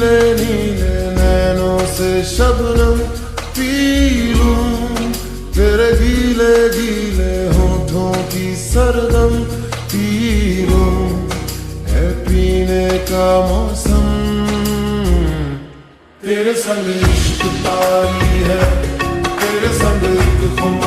नीले नीले नैनों से शबनम पी लूं, तेरे गीले गीले होठों की सरगम पी लूं, है पीने का मौसम। तेरे संग इश्क तारी है, तेरे संग एक खुम